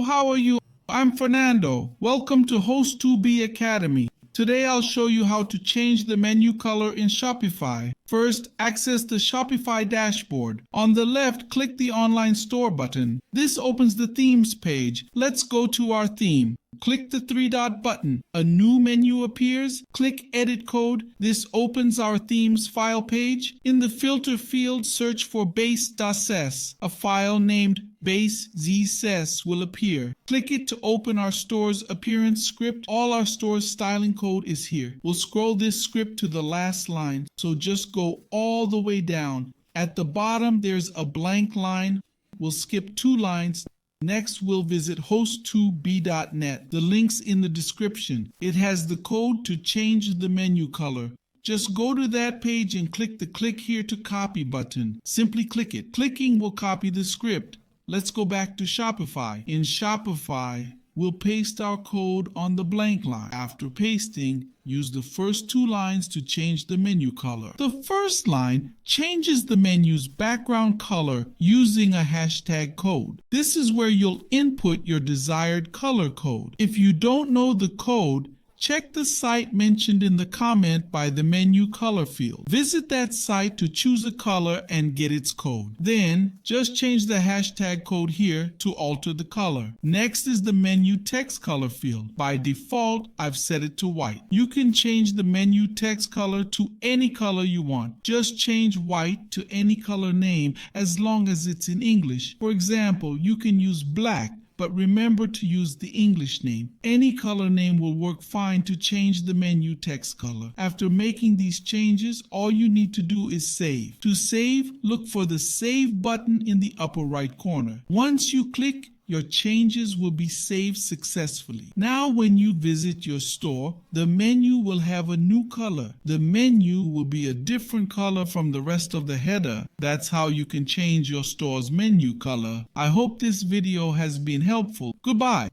Hello, how are you? I'm Fernando. Welcome to Host2B Academy. Today I'll show you how to change the menu color in Shopify. First, access the Shopify dashboard. On the left, click the Online Store button. This opens the Themes page. Let's go to our theme. Click the three-dot button. A new menu appears. Click Edit Code. This opens our themes file page. In the filter field, search for base.ses. A file named base.zs will appear. Click it to open our store's appearance script. All our store's styling code is here. We'll scroll this script to the last line, so just go all the way down. At the bottom, there's a blank line. We'll skip 2 lines. Next, we'll visit host2b.net. The link's in the description. It has the code to change the menu color. Just go to that page and click the Click Here to Copy button. Simply click it. Clicking will copy the script. Let's go back to Shopify. In Shopify, we'll paste our code on the blank line. After pasting, use the first 2 lines to change the menu color. The first line changes the menu's background color using a hashtag code. This is where you'll input your desired color code. If you don't know the code, check the site mentioned in the comment by the menu color field. Visit that site to choose a color and get its code. Then, just change the hashtag code here to alter the color. Next is the menu text color field. By default, I've set it to white. You can change the menu text color to any color you want. Just change white to any color name as long as it's in English. For example, you can use black, but remember to use the English name. Any color name will work fine to change the menu text color. After making these changes, all you need to do is save. To save, look for the Save button in the upper right corner. Once you click, your changes will be saved successfully. Now when you visit your store, the menu will have a new color. The menu will be a different color from the rest of the header. That's how you can change your store's menu color. I hope this video has been helpful. Goodbye.